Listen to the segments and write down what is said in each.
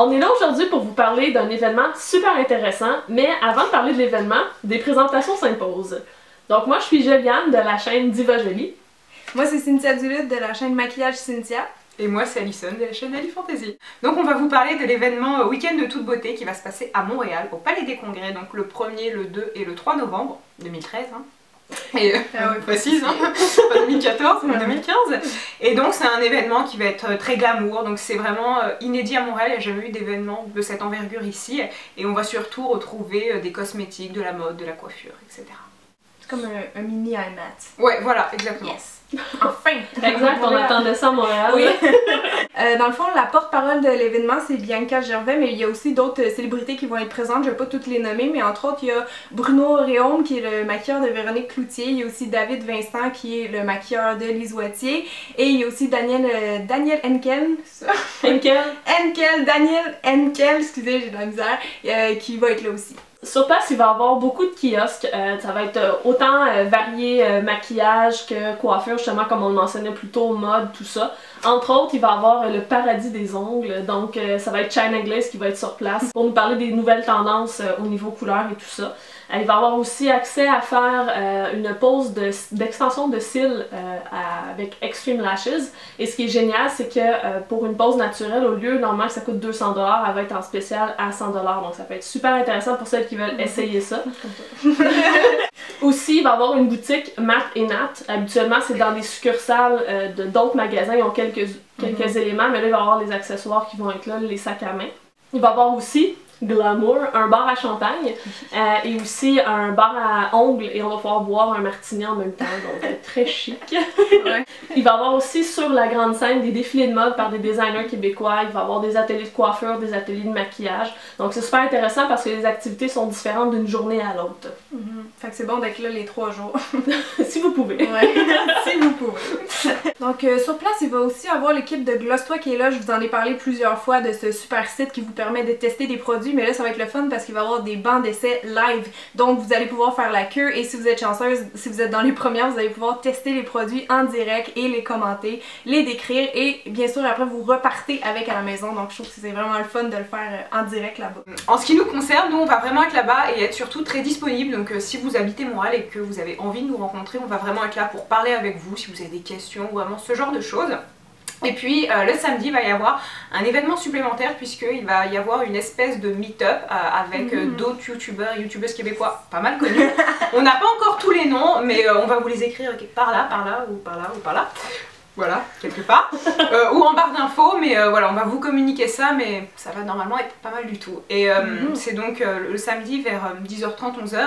On est là aujourd'hui pour vous parler d'un événement super intéressant, mais avant de parler de l'événement, des présentations s'imposent. Donc moi je suis Juliane de la chaîne Diva Jolie. Moi c'est Cynthia Duluth de la chaîne Maquillage Cynthia. Et moi c'est Alison de la chaîne Ali Fantasy. Donc on va vous parler de l'événement Week-end de toute beauté qui va se passer à Montréal, au Palais des Congrès, donc le 1er, le 2 et le 3 novembre 2013. Et précise, pas 2014, mais 2015. Et donc c'est un événement qui va être très glamour, donc c'est vraiment inédit à Montréal, il n'y a jamais eu d'événement de cette envergure ici. Et on va surtout retrouver des cosmétiques, de la mode, de la coiffure, etc. C'est comme un mini IMAT. Ouais, voilà, exactement. Yes. Enfin! Exact, on attendait ça à Montréal. Oui. Dans le fond, la porte-parole de l'événement, c'est Bianca Gervais, mais il y a aussi d'autres célébrités qui vont être présentes. Je ne vais pas toutes les nommer, mais entre autres, il y a Bruno Réaume, qui est le maquilleur de Véronique Cloutier. Il y a aussi David Vincent, qui est le maquilleur de Lise Wattier. Et il y a aussi Daniel Henkel. Daniel Henkel, excusez, j'ai de la misère, qui va être là aussi. Sur place, il va y avoir beaucoup de kiosques. Ça va être autant varié maquillage que coiffure, justement, comme on le mentionnait plus tôt, mode, tout ça. Entre autres, il va y avoir le paradis des ongles. Donc, ça va être China Glaze qui va être sur place pour nous parler des nouvelles tendances au niveau couleur et tout ça. Il va y avoir aussi accès à faire une pose d'extension de cils avec Extreme Lashes. Et ce qui est génial, c'est que pour une pose naturelle, au lieu normalement que ça coûte 200$, elle va être en spécial à 100$. Donc ça peut être super intéressant pour celles qui veulent essayer ça. Aussi, il va y avoir une boutique Mat et Nat. Habituellement, c'est dans des succursales de d'autres magasins. Ils ont quelques éléments, mais là, il va y avoir les accessoires qui vont être là, les sacs à main. Il va y avoir aussi Glamour, un bar à champagne et aussi un bar à ongles et on va pouvoir boire un martini en même temps, donc très chic. Ouais. Il va y avoir aussi sur la grande scène des défilés de mode par des designers québécois, il va y avoir des ateliers de coiffure, des ateliers de maquillage, donc c'est super intéressant parce que les activités sont différentes d'une journée à l'autre. Fait que c'est bon d'être là les 3 jours. Si vous pouvez. Ouais, si vous pouvez. Donc sur place, il va aussi avoir l'équipe de Gloss-Toi qui est là, je vous en ai parlé plusieurs fois de ce super site qui vous permet de tester des produits, mais là ça va être le fun parce qu'il va y avoir des bancs d'essai live. Donc vous allez pouvoir faire la queue et si vous êtes chanceuse, si vous êtes dans les premières, vous allez pouvoir tester les produits en direct et les commenter, les décrire et bien sûr après vous repartez avec à la maison. Donc je trouve que c'est vraiment le fun de le faire en direct là-bas. En ce qui nous concerne, nous on va vraiment être là-bas et être surtout très disponible. Donc si vous habitez Montréal et que vous avez envie de nous rencontrer, on va vraiment être là pour parler avec vous si vous avez des questions, vraiment ce genre de choses. Et puis le samedi, il va y avoir un événement supplémentaire puisqu'il va y avoir une espèce de meet-up avec d'autres youtubeurs et youtubeuses québécois pas mal connus. On n'a pas encore tous les noms, mais on va vous les écrire par là, ou par là, ou par là. Voilà, quelque part. Ou en barre d'infos, mais voilà, on va vous communiquer ça, mais ça va normalement être pas mal du tout. Et c'est donc le samedi vers 10h30, 11h.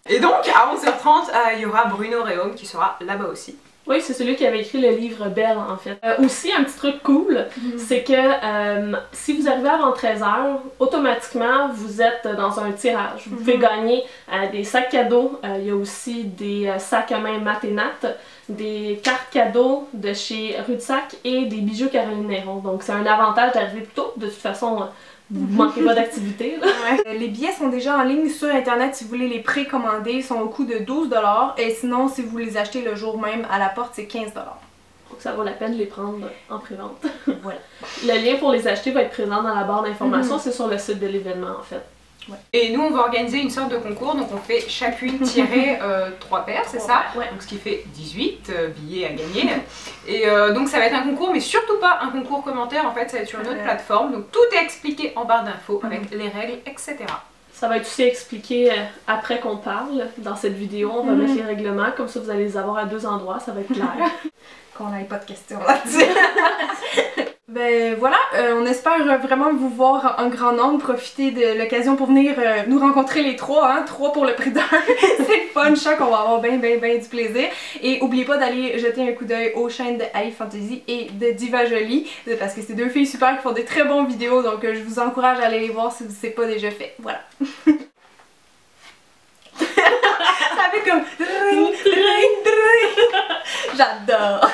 Et donc à 11h30, il y aura Bruno Réaume qui sera là-bas aussi. Oui, c'est celui qui avait écrit le livre Belle en fait. Aussi, un petit truc cool, c'est que si vous arrivez avant 13h, automatiquement vous êtes dans un tirage. Vous pouvez gagner des sacs cadeaux, il y a aussi des sacs à main Mat et Nat, des cartes cadeaux de chez Rudsac et des bijoux Caroline Néron. Donc c'est un avantage d'arriver plus tôt, de toute façon. Vous ne manquez pas d'activité. Ouais. Les billets sont déjà en ligne sur internet si vous voulez les précommander, ils sont au coût de 12$. Et sinon, si vous les achetez le jour même à la porte, c'est 15$. Donc ça vaut la peine de les prendre en pré-vente. Voilà. Le lien pour les acheter va être présent dans la barre d'informations, c'est sur le site de l'événement en fait. Ouais. Et nous on va organiser une sorte de concours, donc on fait chacune tirer 3 paires, c'est ça? Ouais. Donc ce qui fait 18 billets à gagner. Et donc ça va être un concours, mais surtout pas un concours commentaire, en fait ça va être sur une autre plateforme. Donc tout est expliqué en barre d'infos avec les règles, etc. Ça va être aussi expliqué après qu'on parle dans cette vidéo, on va mettre les règlements, comme ça vous allez les avoir à 2 endroits, ça va être clair. Qu'on n'ait pas de questions là-dessus. Ben voilà, on espère vraiment vous voir en grand nombre, profiter de l'occasion pour venir nous rencontrer les 3, hein, 3 pour le prix d'un. C'est fun, je sens qu'on va avoir ben du plaisir. Et n'oubliez pas d'aller jeter un coup d'œil aux chaînes de Ali Fantasy et de Diva Jolie, parce que c'est 2 filles super qui font des très bons vidéos, donc je vous encourage à aller les voir si ce n'est pas déjà fait. Voilà. Ça fait comme... J'adore!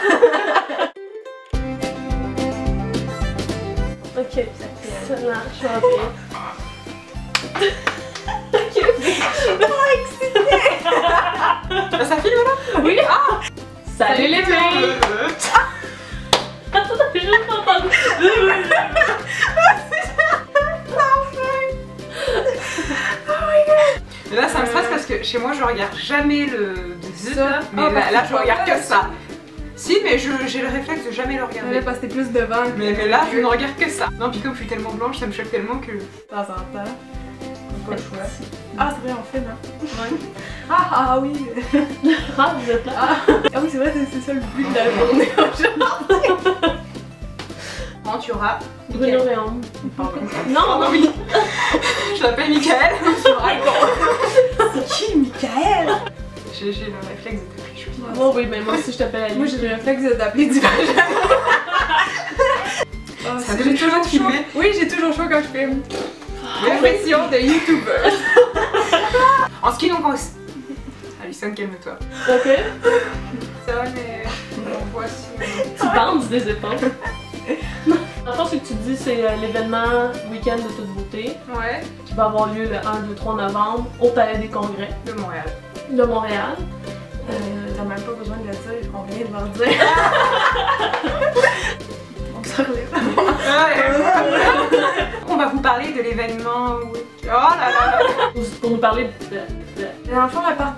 Ok, ça marche, je vais bien. Ok, excitée! Ça filme là? Oui! Ah! Salut les filles! Attends, j'ai juste entendu! Et là ça me stresse parce que chez moi je regarde jamais le Ça. mais Ah, bah, là je c'est regarde pas que ça. Si mais j'ai le réflexe de jamais le regarder. Ouais, parce que t'es plus devant. Mais là je ne regarde que ça. Non puis comme je suis tellement blanche ça me choque tellement que... De temps en temps. Pas le choix. Ah, c'est vrai, on filme, hein? Ouais. Ah oui! Ah, vous êtes là? Ah oui, c'est vrai, c'est ça le but de la journée aujourd'hui. Bon, tu auras Bruno Réaume. Pardon. Non, non, oui. Je l'appelle Michael. C'est qui, Michael? J'ai le réflexe de t'appeler Julie. Oh oui, mais moi aussi je t'appelle Ali. Moi, j'ai le réflexe d'appeler du Oh, Ça fait toujours chaud. filmer. Oui, j'ai toujours chaud quand je filme. Confession de youtubeur. En ski donc on... Alison, calme-toi. Ok. Ça va mais... On voit si... Tu bandes des épaules. En fait, ce que tu dis, c'est l'événement Week-end de toute beauté Ouais. qui va avoir lieu le 1, 2, 3 novembre au Palais des Congrès De Montréal. de Montréal. T'as même pas besoin de le dire, on vient de leur dire. On se relève. On va vous parler de l'événement... Oh là là. Pour nous parler de... Dans le fond, la part...